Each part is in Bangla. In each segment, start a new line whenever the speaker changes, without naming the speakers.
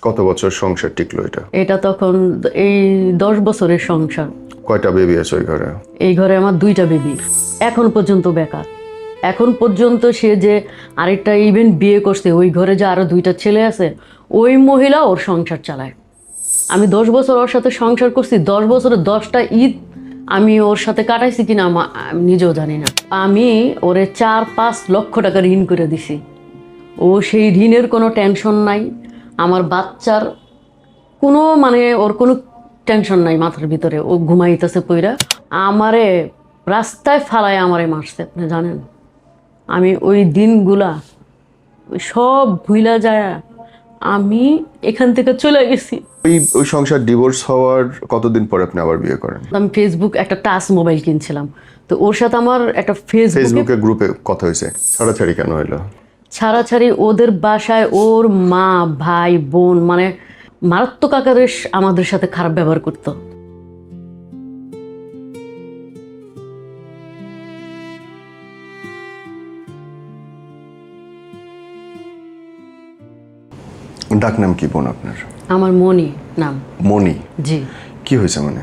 কত বছর সংসার টিকলো এটা?
এটা তখন এই 10 বছরের সংসার।
কয়টা বেবি আছে ওই ঘরে?
এই ঘরে আমার 2টা বেবি, এখন পর্যন্ত বেকার। এখন পর্যন্ত সে যে আরেকটা ইভেন্ট বিয়ে করছে, ওই ঘরে যে আরো 2টা ছেলে আছে, ওই মহিলা ওর সংসার চালায়। আমি 10 বছর ওর সাথে সংসার করছি, 10 বছরে 10টা ঈদ আমি ওর সাথে কাটাইছি কিনা আমি নিজেও জানি না। আমি ওরে 4-5 লক্ষ টাকা ঋণ করে দিছি। ও সেই ঋণের কোনো টেনশন নাই। আমার বাচ্চার কোনো মানে ওর কোনো টেনশন নাই মাথার ভিতরে। ও ঘুমাইতেছে পইরা, আমারে রাস্তায় ফালায় আমারে মারছে। আপনি জানেন, আমি ওই দিনগুলা সব ভুইলা যায় আমি এখান থেকে চলে গেছি।
ওই সংসার ডিভোর্স হওয়ার কতদিন পরে আপনি আবার বিয়ে করেন?
আমি ফেসবুক একটা টাচ মোবাইল কিনছিলাম, তো ওর সাথে আমার একটা
ফেসবুকে গ্রুপে কথা হয়েছে, ছাড়াছাড়ি কেন হইলো?
ছাড়াছাড়ি ওদের বাসায় ওর মা ভাই বোন মানে মারাত্মক আকারে আমাদের সাথে খারাপ ব্যবহার করতো।
ডাক নাম কি বোন আপনার?
আমার মনি নাম।
মনি?
জি।
কি হয়েছে মানে?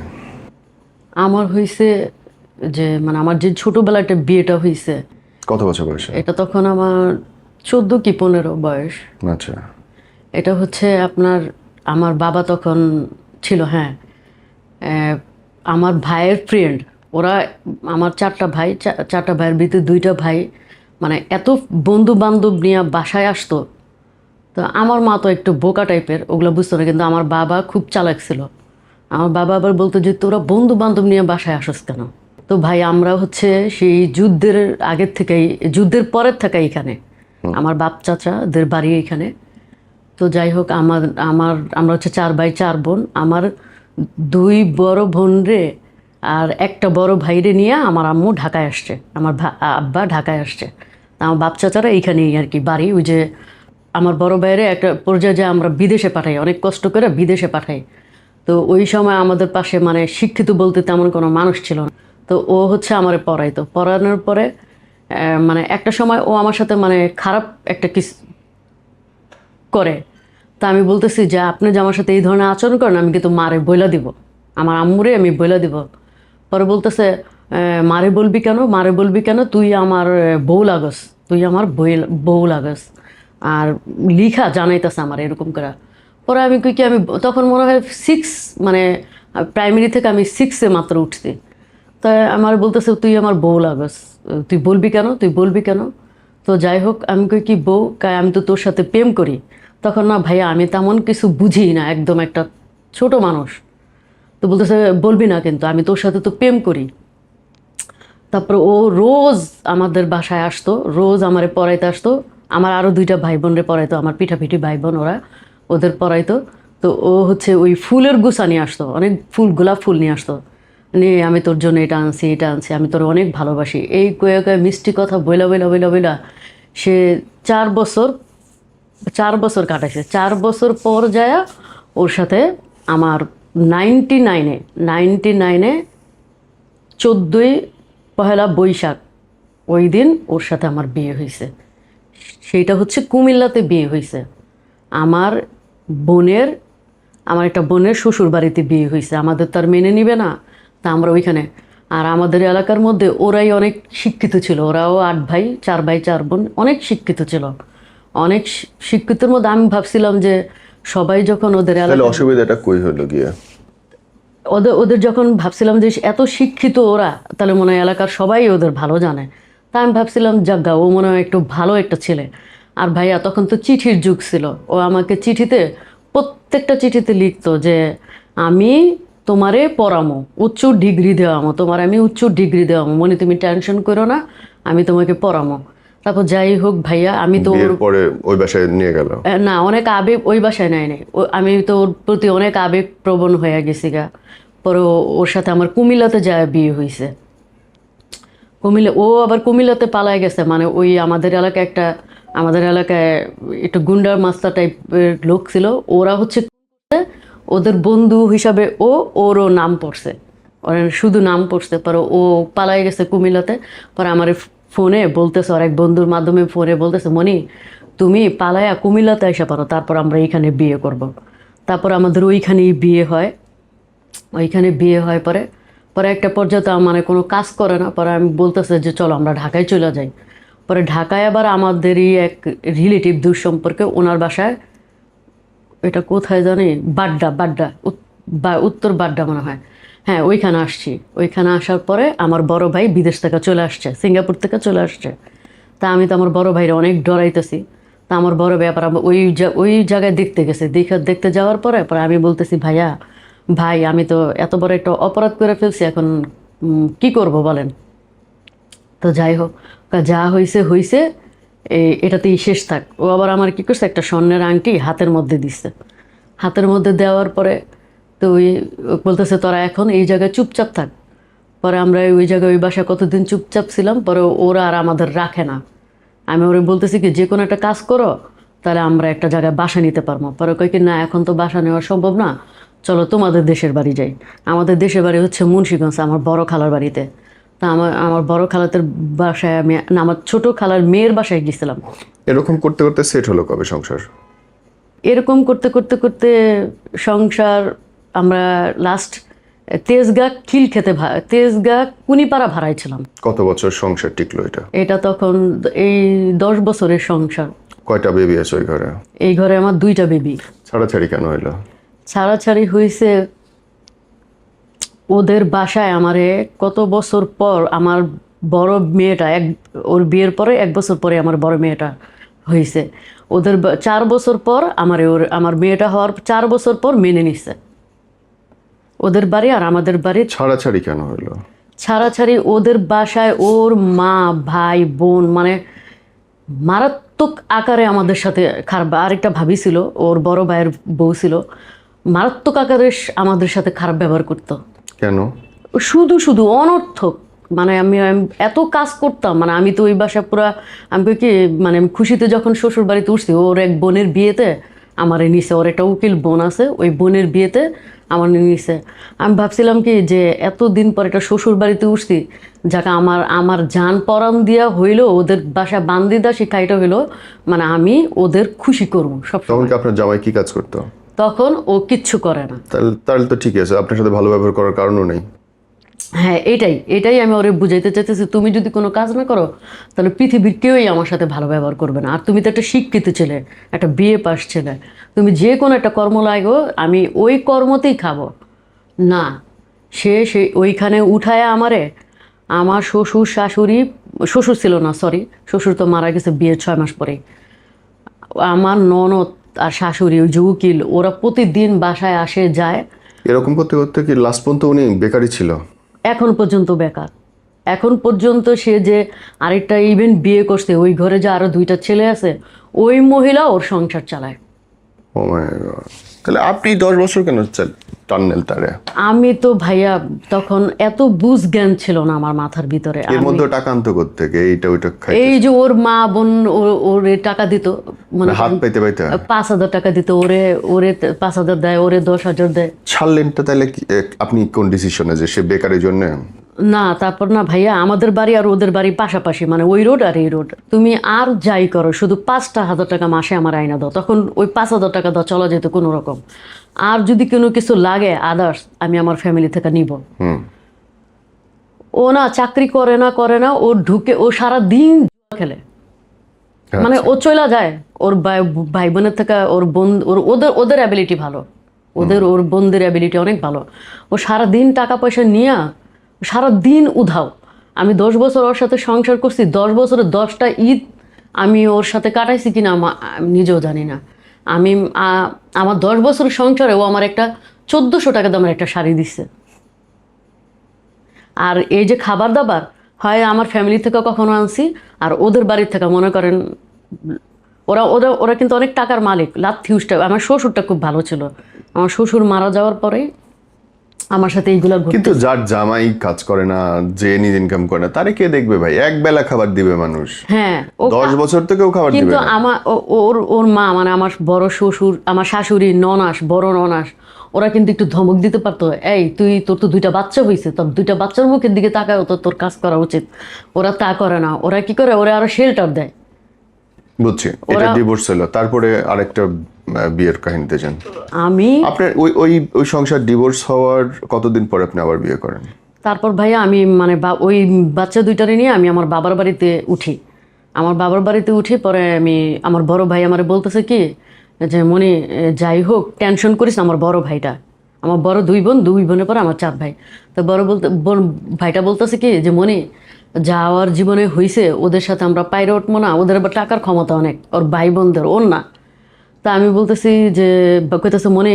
আমার হয়েছে যে মানে আমার যে ছোটবেলাটা বিয়েটা হয়েছে।
কত বছর বয়সে?
এটা তখন আমার 14 কি 15 বয়স।
আচ্ছা।
এটা হচ্ছে আপনার আমার বাবা তখন ছিল, হ্যাঁ, আমার ভাইয়ের ফ্রেন্ড ওরা। আমার 4টা ভাই, 4টা ভাইয়ের ভিতরে 2টা ভাই মানে এত বন্ধু বান্ধব নিয়ে বাসায় আসতো। তো আমার মা তো একটু বোকা টাইপের, ওগুলো বুঝতো না, কিন্তু আমার বাবা খুব চালাক ছিল। আমার বাবা আবার বলতো যে তোরা বন্ধু বান্ধব নিয়ে বাসায় আসস কেন? তো ভাই আমরা হচ্ছে সেই যুদ্ধের আগের থেকেই, যুদ্ধের পরের থেকে এখানে, আমার বাপ চাচাদের বাড়ি এখানে। তো যাই হোক আমরা হচ্ছে 4 ভাই 4 বোন। আমার 2 বড় বোন রে আর একটা বড় ভাইরে নিয়ে আমার আম্মু ঢাকায় আসছে, আমার আব্বা ঢাকায় আসছে। আমার বাপ চাচারা এইখানেই আর কি বাড়ি। ওই যে আমার বড় ভাইরে একটা পর্যায়ে যে আমরা বিদেশে পাঠাই, অনেক কষ্ট করে বিদেশে পাঠাই। তো ওই সময় আমাদের পাশে মানে শিক্ষিত বলতে তেমন কোনো মানুষ ছিল না। তো ও হচ্ছে আমারে পড়াইতো, পড়ানোর পরে মানে একটা সময় ও আমার সাথে মানে খারাপ একটা কিছু করে। তা আমি বলতেছি যে আপনি যে আমার সাথে এই ধরনের আচরণ করেন, আমি কিন্তু মারে বইলা দিব, আমার আম্মুরে আমি বইলা দিব। পরে বলতেছে মারে বলবি কেন, মারে বলবি কেন, তুই আমার বউ লাগস, তুই আমার বউ লাগস। আর লিখা জানাইতেছে আমার এরকম করে। পরে আমি কি আমি তখন মনে হয় 6 মানে প্রাইমারি থেকে আমি 6-এ মাত্র উঠছি। তাই আমার বলতেছে তুই আমার বউ লাগস, তুই বলবি কেন, তুই বলবি কেন। তো যাই হোক আমি কই কি বউ, আমি তো তোর সাথে প্রেম করি। তখন না ভাইয়া আমি তেমন কিছু বুঝি না, একদম একটা ছোট মানুষ। তো বলতেছে বলবি না কিন্তু, আমি তোর সাথে তো প্রেম করি। তারপরে ও রোজ আমাদের বাসায় আসতো, রোজ আমারে পড়াইতে আসতো। আমার আরও 2টা ভাই বোনরে পড়াইতো, আমার পিঠাপিঠি ভাই বোন ওরা, ওদের পড়াইতো। তো ও হচ্ছে ওই ফুলের গুছা নিয়ে আসতো, অনেক ফুল, গোলাপ ফুল নিয়ে আসতো, নিয়ে আমি তোর জন্য এটা আনছি এটা আনছি, আমি তোর অনেক ভালোবাসি, এই কয়ে কয়ে মিষ্টি কথা বইলা বইলা বইলা বইলা সে 4 বছর কাটাইছে। 4 বছর পর যায় ওর সাথে আমার 99-এ 14ই পহেলা বৈশাখ ওই দিন ওর সাথে আমার বিয়ে হয়েছে। সেইটা হচ্ছে কুমিল্লাতে বিয়ে হয়েছে। আমার বোনের, আমার একটা বোনের শ্বশুর বাড়িতে বিয়ে হয়েছে। আমাদের তো আর মেনে নিবে না, তা আমরা ওইখানে। আর আমাদের এলাকার মধ্যে ওরাই অনেক শিক্ষিত ছিল, ওরাও 8 ভাই 4 ভাই 4 বোন, অনেক শিক্ষিত ছিল। অনেক শিক্ষিতের মধ্যে আমি ভাবছিলাম যে সবাই যখন ওদের
তাহলে অসুবিধাটা কই হলো গিয়ে?
ওদের যখন ভাবছিলাম যে এত শিক্ষিত ওরা, তাহলে মনে হয় এলাকার সবাই ওদের ভালো জানে। তা আমি ভাবছিলাম যাজ্ঞা ও মনে হয় একটু ভালো একটা ছেলে। আর ভাইয়া তখন তো চিঠির যুগ ছিল, ও আমাকে চিঠিতে, প্রত্যেকটা চিঠিতে লিখতো যে আমি তোমারে পড়ামো, উচ্চ ডিগ্রি দেওয়ামো, তোমার আমি উচ্চ ডিগ্রি দেওয়ামো, মনে তুমি টেনশন করো না, আমি তোমাকে পড়ামো। তারপর যাই হোক ভাইয়া, আমি তো
বিয়ের পরে ওই বাসায় নিয়ে গেল
না, অনেক আবেগ, ওই বাসায় নেয় নাই। আমি তো ওর প্রতি অনেক আবেগ প্রবণ হয়ে গেছি গা। পরে ওর সাথে আমার কুমিল্লাতে যায় বিয়ে হয়েছে। ও আবার কুমিল্লাতে পালায় গেছে, মানে ওই আমাদের এলাকায় একটু গুন্ডার মাস্টার টাইপের লোক ছিল, ওরা হচ্ছে ওদের বন্ধু হিসাবে ওরও নাম পড়ছে, ওর শুধু নাম পড়ছে। পরে ও পালায় গেছে কুমিল্লাতে। পরে আমার ফোনে বলতেছে, ওর এক বন্ধুর মাধ্যমে ফোনে বলতেছে, মনি তুমি পালায়া কুমিল্লাতে এসে পারো, তারপর আমরা এইখানে বিয়ে করব। তারপর আমাদের ওইখানেই বিয়ে হয়। ওইখানে বিয়ে হয় পরে পরে একটা পর্যায়ে তো মানে কোনো কাজ করে না, পরে আমি বলতেছে যে চলো আমরা ঢাকায় চলে যাই। পরে ঢাকায় আবার আমাদেরই এক রিলেটিভ দূর সম্পর্কে, ওনার বাসায়, এটা কোথায় জানি, বাড্ডা, উত্তর বাড্ডা মনে হয়। হ্যাঁ, ওইখানে আসছি। ওইখানে আসার পরে আমার বড় ভাই বিদেশ থেকে চলে আসছে, সিঙ্গাপুর থেকে চলে আসছে। তা আমি তো আমার বড় ভাইরা অনেক ডরাইতেছি। তা আমার বড় ভাই আবার ওই জায়গায় দেখতে গেছে। দেখতে যাওয়ার পরে আমি বলতেছি, ভাই আমি তো এত বড় একটা অপরাধ করে ফেলছি, এখন কি করব বলেন। তো যাই হোক, যা হয়েছে হয়েছে, এটাতেই শেষ থাক। ও আবার আমার কি করছে, একটা স্বর্ণের আংটি হাতের মধ্যে দিচ্ছে। হাতের মধ্যে দেওয়ার পরে তো বলতেছে তোরা এখন এই জায়গায় চুপচাপ থাক। পরে আমরা ওই জায়গায় ওই বাসায় কতদিন চুপচাপ ছিলাম। পরে ওরা আর আমাদের রাখে না। আমি ওরা বলতেছি কি যে কোনো একটা কাজ করো, তাহলে আমরা একটা জায়গায় বাসা নিতে পারবো। পরে কই কি না, এখন তো বাসা নেওয়া সম্ভব না, চলো তোমাদের দেশের বাড়ি যাই। আমাদের দেশের বাড়ি হচ্ছে মুন্সিগঞ্জ, আমার বড় খালার বাড়িতে। তা আমার বড় খালাতের বাসায় আমি না, আমার ছোট খালার মেয়ের বাসায় গেছিলাম।
এরকম করতে করতে সেট হলো কবে সংসার?
এরকম করতে করতে করতে সংসার আমরা লাস্ট তেজগাঁ কুনিপাড়া ভাড়ায় ছিলাম।
কত বছর সংসার টিকলো এটা?
এটা তখন এই 10 বছরের সংসার।
কয়টা বেবি আছে ওই ঘরে?
এই ঘরে আমার 2টা বেবি।
ছাড়াছাড়ি কেন হইলো?
ছাড়াছাড়ি হয়েছে ওদের বাসায়। আমারে কত বছর পর আমার বড় মেয়েটা, ওর বিয়ের পরে 1 বছর পরে আমার বড় মেয়েটা হয়েছে। ওদের 4 বছর পর আমার মেয়েটা হওয়ার 4 বছর পর মেনে নিচ্ছে ওদের বাড়ি আর আমাদের বাড়ি।
ছাড়াছাড়ি কেন হইলো?
ছাড়াছাড়ি ওদের বাসায় ওর মা, ভাই, বোন মানে মারাত্মক আকারে আমাদের সাথে খারাপ। আরেকটা ভাবি ছিল, ওর বড় ভাইয়ের বউ ছিল, মারাত্মক আকারে আমাদের সাথে খারাপ ব্যবহার করতো।
কেন?
শুধু শুধু অনর্থক। মানে আমি এত কাজ করতাম, মানে আমি তো ওই বাসা পুরা, আমি কি মানে আমি খুশিতে যখন শ্বশুর বাড়িতে উঠছি, ওর এক বোনের বিয়েতে আমার নিছে, ওর একটা উকিল বোন আছে, ওই বোনের বিয়েতে আমার নিছে। আমি ভাবছিলাম কি যে এতদিন পর একটা শ্বশুর বাড়িতে উঠছি, যাকে আমার জান পরাণ দিয়া হইলো, ওদের বাসা বান্দিদা শিখাইটা হইলো, মানে আমি ওদের খুশি করবো সব।
তখন কি আপনার জামাই কি কাজ করতো?
তখন ও কিচ্ছু করে না।
তাহলে তো ঠিক আছে, আপনার সাথে ভালো ব্যবহার করার কারণও নেই।
হ্যাঁ, এটাই আমি ওরে বুঝাইতে চাইতেছি, তুমি যদি কোনো কাজ না করো তাহলে পৃথিবীর কেউই আমার সাথে ভালো ব্যবহার করবে না। আর তুমি তো একটা শিক্ষিত ছেলে, একটা বিয়ে পাস ছেলে, তুমি যে কোনো একটা কর্ম লাগো, আমি ওই কর্মতেই খাবো না। সে ওইখানে উঠায় আমার শ্বশুর ছিল না, সরি, শ্বশুর তো মারা গেছে বিয়ের 6 মাস পরে। আমার ননদ আর শাশুড়ি, ওই যে উকিল, ওরা প্রতিদিন বাসায় আসে যায়।
এরকম করতে করতে কি লাস্ট পর্যন্ত উনি বেকারই ছিল?
এখন পর্যন্ত বেকার। এখন পর্যন্ত সে যে আরেকটা ইভেন্ট বিয়ে করছে, ওই ঘরে যে আরো 2টা ছেলে আছে, ওই মহিলা ওর সংসার চালায়।
ও মাই গড! তাহলে আপনি 10 বছর কেন টানলেন তারে?
আমি তো ভাইয়া তখন এত বুঝ জ্ঞান ছিল না আমার মাথার ভিতরে।
এর মধ্যে টাকা আনতো কোত্থেকে? এইটা ওইটা খাই
এই যে ওর মা বোন ওর টাকা দিত, মানে
হাত পাইতে পাইতে
5,000 টাকা দিত, ওরে 5,000 দেয়, ওরে 10,000 দেয়।
ছাড়লেন তো তাহলে আপনি কোন ডিসিশনে যে সে বেকারের জন্য?
না, তারপর না ভাইয়া, আমাদের বাড়ি আর ওদের বাড়ি পাশাপাশি, মানে ওই রোড আর এই রোড। তুমি আর যাই করো, শুধু 5,000 টাকা মাসে আমার আইনা দাও। তখন ওই 5,000 টাকা দাও, চলা যেত কোনো রকম। আর যদি কোনো কিছু লাগে আদার্স, আমি আমার ফ্যামিলি থেকে নিব। ও না চাকরি করে না, ও সারা দিন খেলে। মানে ও চলে যায়, ওর ভাই বোনের থেকে ওর বোন, ওদের অ্যাবিলিটি ভালো, ওর বোনদের অ্যাবিলিটি অনেক ভালো। ও সারা দিন টাকা পয়সা নিয়ে সারা দিন উধাও। আমি 10 বছর ওর সাথে সংসার করছি, 10 বছরে 10টা ঈদ আমি ওর সাথে কাটাইছি কিনা আমি নিজেও জানি না। আমার 10 বছরের সংসারে ও আমার একটা 1400 টাকা দামের একটা শাড়ি দিচ্ছে। আর এই যে খাবার দাবার হয় আমার ফ্যামিলি থেকে কখনো আনছি, আর ওদের বাড়ির থেকে মনে করেন ওরা কিন্তু অনেক টাকার মালিক। লাথিউসটা, আমার শ্বশুরটা খুব ভালো ছিল। আমার শ্বশুর মারা যাওয়ার পরে আমার সাথে এইগুলা ঘটে।
কিন্তু যার জামাই কাজ করে না, যে নিজে ইনকাম করে না, তারে কে দেখবে ভাই? এক বেলা খাবার দিবে মানুষ।
হ্যাঁ,
10 বছর থেকেও খাবার দিবে
কিন্তু
না।
ওর মা, মানে আমার বড় শ্বশুর, আমার শাশুড়ি, বড় ননাস, ওরা কিন্তু একটু ধমক দিতে পারতো, এই তোর তো 2টা বাচ্চা হয়েছে, তোর 2টা বাচ্চার মুখের দিকে তাকায়, তোর কাজ করা উচিত। ওরা তা করে না। ওরা কি করে? ওরা আরো শেল্টার দেয়।
বুঝছি, এটা ডিভোর্স হলো, তারপরে আরেকটা বিয়ের কাহিনীতে যান।
আমি
আপনার ওই ওই ওই সংসার ডিভোর্স হওয়ার কতদিন পরে আপনি আবার বিয়ে করেন?
তারপর ভাইয়া আমি মানে ওই বাচ্চা দুইটারে নিয়ে আমি আমার বাবার বাড়িতে উঠি। আমার বাবার বাড়িতে উঠি, পরে আমি আমার বড় ভাই আমার বলতেছে কি যে মনি যাই হোক টেনশন করিস না, আমার বড় ভাইটা, আমার বড় দুই বোন, দুই বোনের পর আমার 4 ভাই। তো বড় ভাইটা বলতেছে কি যে মনি যাওয়ার জীবনে হইছে, ওদের সাথে আমরা পাইরে উঠবো না, ওদের আবার টাকার ক্ষমতা অনেক, ওর ভাই বোনদের, ওর না। তা আমি বলতেছি যে কইতেছে মনে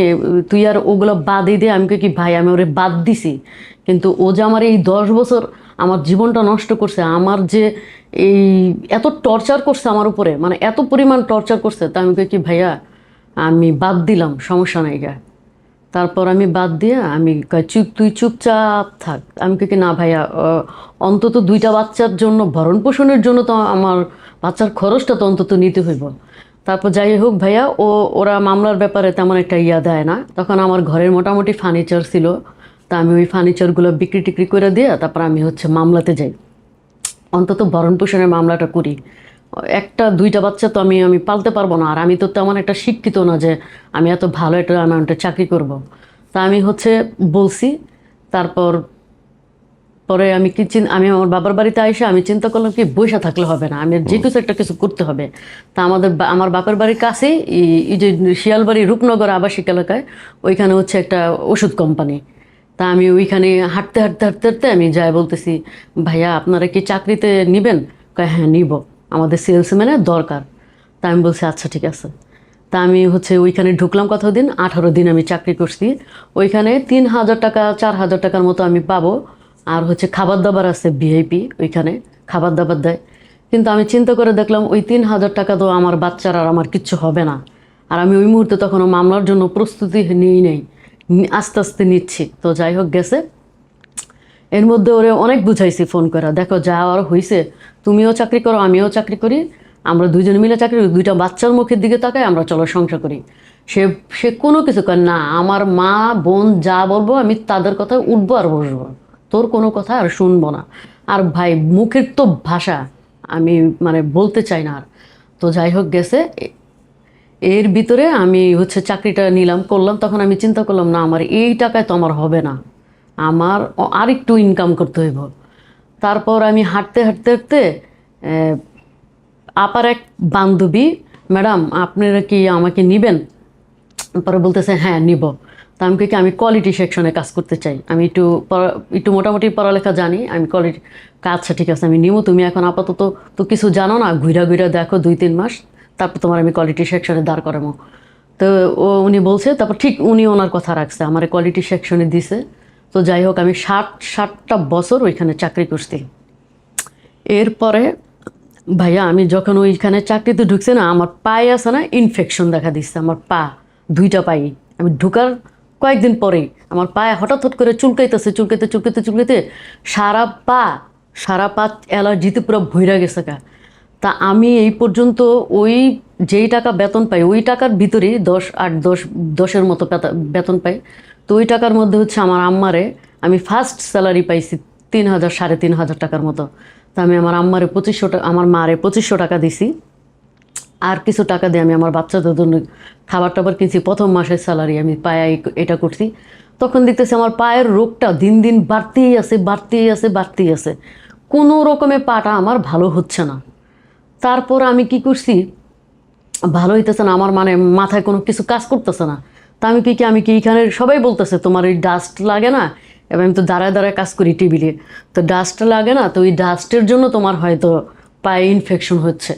তুই আর ওগুলো বাদই দে। আমি কই কি ভাই আমি ওরে বাদ দিছি, কিন্তু ও যে আমার এই 10 বছর আমার জীবনটা নষ্ট করছে, আমার যে এই এত টর্চার করছে আমার উপরে, মানে এত পরিমাণ টর্চার করছে। তা আমি কই কি ভাইয়া আমি বাদ দিলাম, সমস্যা নাই গা। তারপর আমি বাদ দিয়ে আমি কই তুই চুপচাপ থাক। আমি কই কি না ভাইয়া অন্তত 2টা বাচ্চার জন্য ভরণ পোষণের জন্য তো আমার বাচ্চার খরচটা তো অন্তত নিতে হইব। তারপর যাই হোক ভাইয়া ওরা মামলার ব্যাপারে তেমন একটা দেয় না। তখন আমার ঘরের মোটামুটি ফার্নিচার ছিল, তা আমি ওই ফার্নিচারগুলো বিক্রি টিক্রি করে দিয়ে তারপর আমি মামলাতে যাই, অন্তত ভরণ পোষণের মামলাটা করি। 1-2টা বাচ্চা তো আমি পালতে পারবো না, আর আমি তো তেমন একটা শিক্ষিত না যে আমি এত ভালো একটা অ্যামাউন্টে চাকরি করব। তা আমি বলছি। তারপর পরে আমি আমার বাবার বাড়িতে আইসা আমি চিন্তা করলাম কি বইসা থাকলে হবে না, আমি যে কিছু একটা কিছু করতে হবে। তা আমার বাপের বাড়ির কাছেই এই যে শিয়ালবাড়ি রূপনগর আবাসিক এলাকায় ওইখানে একটা ওষুধ কোম্পানি। তা আমি ওইখানে হাঁটতে হাঁটতে হাঁটতে হাঁটতে আমি যাই বলতেছি ভাইয়া আপনারা কি চাকরিতে নিবেন? কয় হ্যাঁ নিব, আমাদের সেলসম্যানের দরকার। তা আমি বলছি আচ্ছা ঠিক আছে। তা আমি ওইখানে ঢুকলাম, কতদিন 18 দিন আমি চাকরি করছি। ওইখানে 3000 টাকা 4000 টাকার মতো আমি পাবো। আর খাবার দাবার আছে ভিআইপি, ওইখানে খাবার দাবার দেয়। কিন্তু আমি চিন্তা করে দেখলাম ওই 3000 টাকা তো আমার বাচ্চার আর আমার কিচ্ছু হবে না। আর আমি ওই মুহূর্তে তখনও মামলার জন্য প্রস্তুতি নিই নেই, আস্তে আস্তে নিচ্ছি। তো যাই হোক গেছে, এর মধ্যে ওরে অনেক বুঝাইছি ফোন করে, দেখো যা আর হয়েছে, তুমিও চাকরি করো আমিও চাকরি করি, আমরা দুইজনে মিলে চাকরি করি, 2টা বাচ্চার মুখের দিকে তাকাই আমরা চলো সংসার করি। সে সে কোনো কিছু করে না, আমার মা বোন যা বলবো আমি তাদের কথায় উঠবো আর বসবো, তোর কোনো কথা আর শুনবো না। আর ভাই মুখের তো ভাষা আমি মানে বলতে চাই না আর। তো যাই হোক গেছে, এর ভিতরে আমি চাকরিটা নিলাম করলাম। তখন আমি চিন্তা করলাম না আমার এই টাকায় তো আমার হবে না, আমার আরেকটু ইনকাম করতে হইব। তারপর আমি হাঁটতে হাঁটতে হাঁটতে আপার এক বান্ধবী, ম্যাডাম আপনারা কি আমাকে নিবেন? পরে বলতেছে হ্যাঁ নিব। তা আমি কি আমি কোয়ালিটি সেকশনে কাজ করতে চাই, আমি একটু মোটামুটি পড়ালেখা জানি, আমি কোয়ালিটি আচ্ছা ঠিক আছে আমি নিব, তুমি এখন আপাতত তো কিছু জানো না, ঘুরা ঘুরা দেখো 2-3 মাস, তারপর তোমার আমি কোয়ালিটি সেকশনে দাঁড় করাবো। তো উনি বলছে, তারপর ঠিক উনি ওনার কথা রাখছে, আমার কোয়ালিটি সেকশনে দিছে। তো যাই হোক আমি 60টা বছর ওইখানে চাকরি করছি। এরপরে ভাইয়া আমি যখন ওইখানে চাকরিতে ঢুকছি না, আমার পায়ে আছে না ইনফেকশন দেখা দিচ্ছে, আমার পা 2টা পাই। আমি ঢুকার কয়েকদিন পরেই আমার পায়ে হঠাৎ করে চুলকাইতেছে, চুলকাইতে চুলকাইতে চুলকাইতে সারা পা অ্যালার্জিতে পুরো ভইরা গেছে গা। তা আমি এই পর্যন্ত ওই যেই টাকা বেতন পাই ওই টাকার ভিতরেই 10-8-10-10-এর মতো বেতন পাই। তো ওই টাকার মধ্যে আমার আম্মারে আমি ফার্স্ট স্যালারি পাইছি 3000-3500 টাকার মতো। তা আমি আমার আম্মারে 2500 টাকা, আমার মারে 2500 টাকা দিছি। আর কিছু টাকা দিয়ে আমি আমার বাচ্চাদের জন্য খাবার টাবার কিনছি। প্রথম মাসের স্যালারি আমি পায়ে এটা করছি। তখন দেখতেছি আমার পায়ের রোগটা দিন দিন বাড়তেই আছে বাড়তেই আছে বাড়তেই আছে, কোনো রকমে পাটা আমার ভালো হচ্ছে না। তারপর আমি কি করছি, ভালো হইতেছে না আমার, মানে মাথায় কোনো কিছু কাজ করতেছে না। তা আমি কি এখানে সবাই বলতেছে তোমার এই ডাস্ট লাগে না, এবার আমি তো দাঁড়ায় দাঁড়ায় কাজ করি টেবিলে, তো ডাস্ট লাগে না, তো ওই ডাস্টের জন্য তোমার হয়তো পায়ে ইনফেকশন হচ্ছে।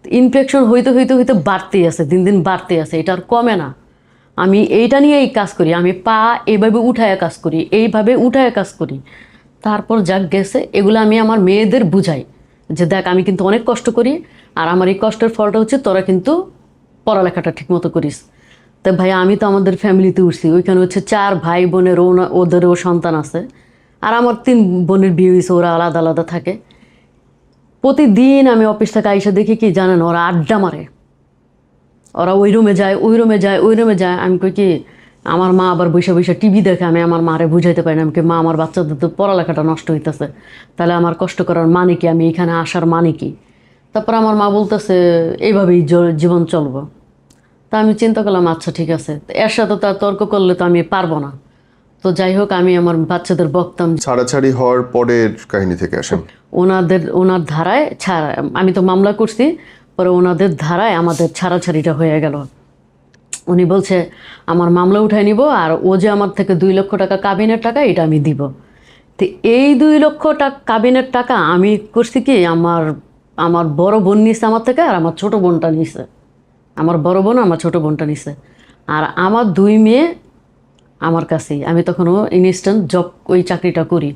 ইনফেকশন হইতে হইতে হইতে বাড়তেই আছে, দিন দিন বাড়তেই আছে, এটা আর কমে না। আমি এইটা নিয়েই কাজ করি, আমি পা এইভাবে উঠায় কাজ করি, এইভাবে উঠায় কাজ করি। তারপর যাক গেছে, এগুলো আমি আমার মেয়েদের বুঝাই যে দেখ আমি কিন্তু অনেক কষ্ট করি, আর আমার এই কষ্টের ফলটা তোরা কিন্তু পড়ালেখাটা ঠিক মতো করিস। তো ভাই আমি তো আমাদের ফ্যামিলিতে উঠছি, ওইখানে 4 ভাই বোনের ওদেরও সন্তান আছে, আর আমার 3 বোনের বিয়ে হয়েছে, ওরা আলাদা আলাদা থাকে। প্রতিদিন আমি অফিস থেকে আইসা দেখি কি জানেন, ওরা আড্ডা মারে, ওরা ওই রুমে যায় ওই রুমে যায় ওই রুমে যায়। আমি কই কি আমার মা আবার বৈশা বৈশা টিভি দেখে, আমি আমার মারে বুঝাইতে পারি না, আমি কি মা আমার বাচ্চাদের তো পড়ালেখাটা নষ্ট হইতেছে, তাহলে আমার কষ্ট করার মানে কি, আমি এখানে আসার মানে কি? তারপর আমার মা বলতেছে এইভাবেই জীবন চলবো। তা আমি চিন্তা করলাম আচ্ছা ঠিক আছে, তো এর সাথে তো আর তর্ক করলে তো আমি পারবো না। তো যাই হোক, আমি আমার বাচ্চাদের বকতাম।
ছাড়াছাড়ি হওয়ার পরের কাহিনী থেকে আসেন।
ওনার ধারায় ছাড়া, আমি তো মামলা করছি, পরে ওনাদের ধারায় আমাদের ছাড়াছাড়িটা হয়ে গেল। উনি বলছে আমার মামলা উঠায় নিব, আর ও যে আমার থেকে 2 লক্ষ টাকা কাবিনের টাকা এটা আমি দিব। তো এই 2 লক্ষ টাকা কাবিনের টাকা আমি করছি কি, আমার বড় বোন নিছে আমার থেকে, আর আমার ছোট বোনটা নিছে। আমার বড় বোন আমার ছোট বোনটা নিছে, আর আমার 2 মেয়ে আমার কাছেই। আমি তখনও ইনস্ট্যান্ট জব ওই চাকরিটা করি।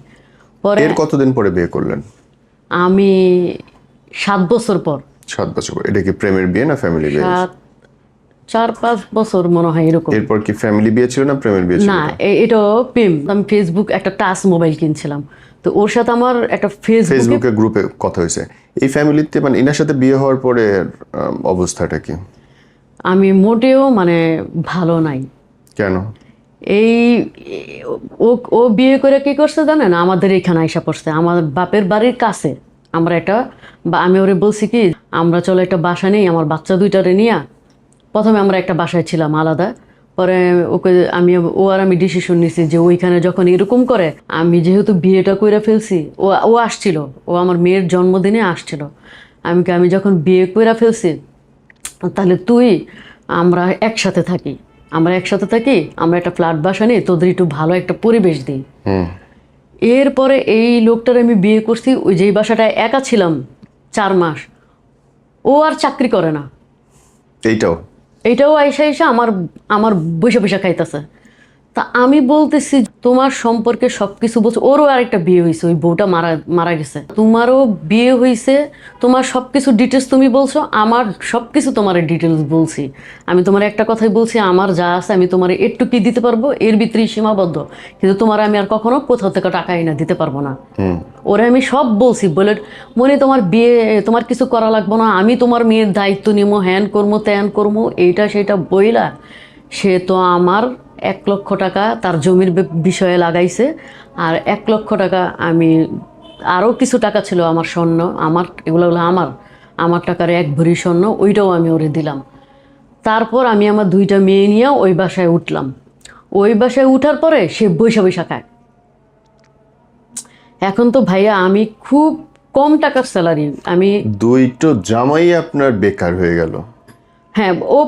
পরে
এর কতদিন পরে বিয়ে করলেন?
আমি 7 বছর পর,
7 বছর পর। এটা কি প্রেমের বিয়ে না ফ্যামিলি বিয়ে?
4-5 বছর মনে হয় এরকম।
এরপর কি ফ্যামিলি বিয়ে ছিল না প্রেমের বিয়ে ছিল?
না, এটাও প্রেম। আমি ফেসবুক একটা টাচ মোবাইল কিনছিলাম, তো ওর সাথে আমার একটা
ফেসবুকে গ্রুপে কথা হয়েছে। এই ফ্যামিলিতে মানে ইনার সাথে বিয়ে হওয়ার পরে অবস্থাটা কি?
আমি মোটেও মানে ভালো নাই।
কেন?
এই ও ও বিয়ে করে কি করছে জানেন, আমাদের এখানে আইসা পড়ছে, আমার বাপের বাড়ির কাছে। আমি ওরে বলছি কি আমরা চলো একটা বাসা নেই, আমার বাচ্চা 2টারে নিয়ে। প্রথমে আমরা একটা বাসায় ছিলাম আলাদা, পরে ও আর আমি ডিসিশন নিছি যে ওইখানে যখন এরকম করে, আমি যেহেতু বিয়েটা করে ফেলছি, ও আসছিল, ও আমার মেয়ের জন্মদিনে আসছিল। আমি যখন বিয়ে করে ফেলছি, তাহলে আমরা একসাথে থাকি, আমরা একটা ফ্ল্যাট বাসা নিই, তোদের একটু ভালো একটা পরিবেশ দিই। এরপরে এই লোকটার আমি বিয়ে করছি, ওই যেই বাসাটায় একা ছিলাম 4 মাস, ও আর চাকরি করে না। এইটাও আইসা আমার বৈশা বৈশা খাইতেছে। তা আমি বলতেছি তোমার সম্পর্কে সবকিছু বলছো, ওরও আরেকটা বিয়ে হয়েছে, ওই বউটা মারা গেছে, তোমারও বিয়ে হয়েছে, তোমার সবকিছু ডিটেলস তুমি বলছো, আমার সবকিছু তোমার ডিটেলস বলছি। আমি তোমার একটা কথাই বলছি, আমার যা আছে আমি তোমার একটু কি দিতে পারবো, এর ভিতরেই সীমাবদ্ধ, কিন্তু তোমার আমি আর কখনো কোথাও থেকে টাকা এনে দিতে পারবো না। ওরে আমি সব বলছি, বলে মনে তোমার বিয়ে, তোমার কিছু করা লাগবো না, আমি তোমার মেয়ের দায়িত্ব নিবো, হ্যান করবো ত্যান করবো, এইটা সেটা বইলা সে তো আমার 1 লক্ষ টাকা তার জমির বিষয়ে লাগাইছে, আর 1 লক্ষ টাকা আমি, আরও কিছু টাকা ছিল আমার স্বর্ণ, এগুলো হলো আমার টাকার 1 ভরি স্বর্ণ, ওইটাও আমি ওরে দিলাম। তারপর আমি আমার 2টা মেয়ে নিয়ে ওই বাসায় উঠলাম। ওই বাসায় উঠার পরে সে বৈশা খায়। এখন তো ভাইয়া আমি খুব কম টাকার স্যালারি, আমি
2টো জামাই আপনার বেকার হয়ে গেল।
হ্যাঁ, ও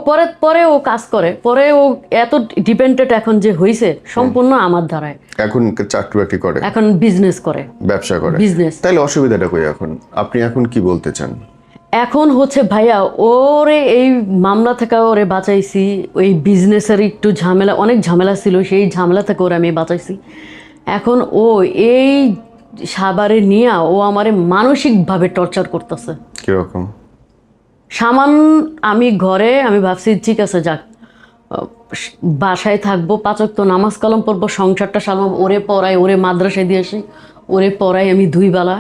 পরে ও কাজ করে, পরে ও এত ডিপেন্ডেন্ট এখন যে হয়েছে সম্পূর্ণ আমার দ্বারায়।
এখন চাকরি বাকরি করে,
এখন বিজনেস করে,
ব্যবসা করে।
বিজনেস।
তাহলে অসুবিধাটা কই এখন? আপনি এখন কি বলতে চান?
এখন হচ্ছে ভাইয়া ওরে এই মামলা থেকে ওরে বাঁচাইছি, ওই বিজনেসের একটু ঝামেলা, অনেক ঝামেলা ছিল, সেই ঝামেলা থেকে ওরে আমি বাঁচাইছি। এখন ও এই সাবারে নিয়ে ও আমারে মানসিকভাবে টর্চার করতেছে।
কিরকম?
আমি ভাবছি ঠিক আছে যাক, বাসায় থাকবো, 5 ওয়াক্ত নামাজ কালাম পড়বো, সংসারটা সামলাবো, ওরে পড়াই, ওরে মাদ্রাসায় দিয়ে আসি, ওরে পড়াই আমি 2 বেলা।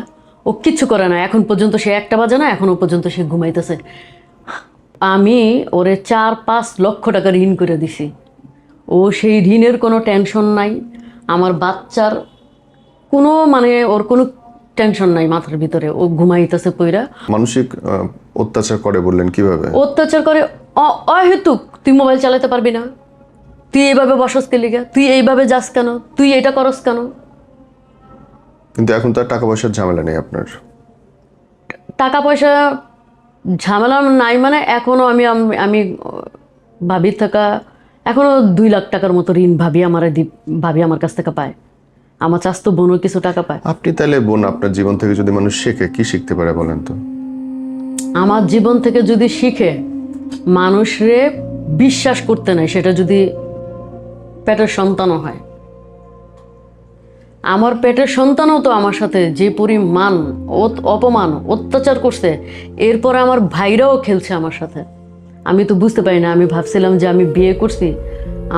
ও কিচ্ছু করে না, এখন পর্যন্ত সে 1টা বাজে না, এখনো পর্যন্ত সে ঘুমাইতেছে। আমি ওরে 4-5 লক্ষ টাকা ঋণ করে দিছি, ও সেই ঋণের কোনো টেনশন নাই। আমার বাচ্চার কোনো ওর কোনো টেনশন নাই মাথার ভিতরে, ও ঘুমাইতেছে পইরা।
মানসিক অত্যাচার করে বললেন, কিভাবে
অত্যাচার করে? অহেতুক, তুই মোবাইল চালাতে পারবি না, তুই এইভাবে বসস কে লিগা, তুই এইভাবে যাস কেন, তুই এটা করস কেন।
কিন্তু এখন তো আর টাকা পয়সার ঝামেলা নেই আপনার।
টাকা পয়সা ঝামেলা নাই মানে এখনো আমি ভাবির থাকা এখনো 2 লাখ টাকার মতো ঋণ ভাবি আমার কাছ থেকে পায়। আমার চাস্তো বোনও কিছু টাকা পায়।
আপনি তাহলে বোন, আপনার জীবন থেকে যদি মানুষ শেখে, কি শিখতে পারে বলেন তো?
আমার জীবন থেকে যদি শিখে মানুষরে বিশ্বাস করতে নাই, সেটা যদি পেটের সন্তানও হয়। আমার পেটের সন্তানও তো আমার সাথে যে পরিমাণ অপমান অত্যাচার করছে, এরপরে আমার ভাইরাও খেলছে আমার সাথে। আমি তো বুঝতে পারি না, আমি ভাবছিলাম যে আমি বিয়ে করছি।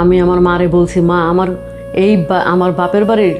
আমি আমার মারে বলছি, মা আমার বাপের বাড়ির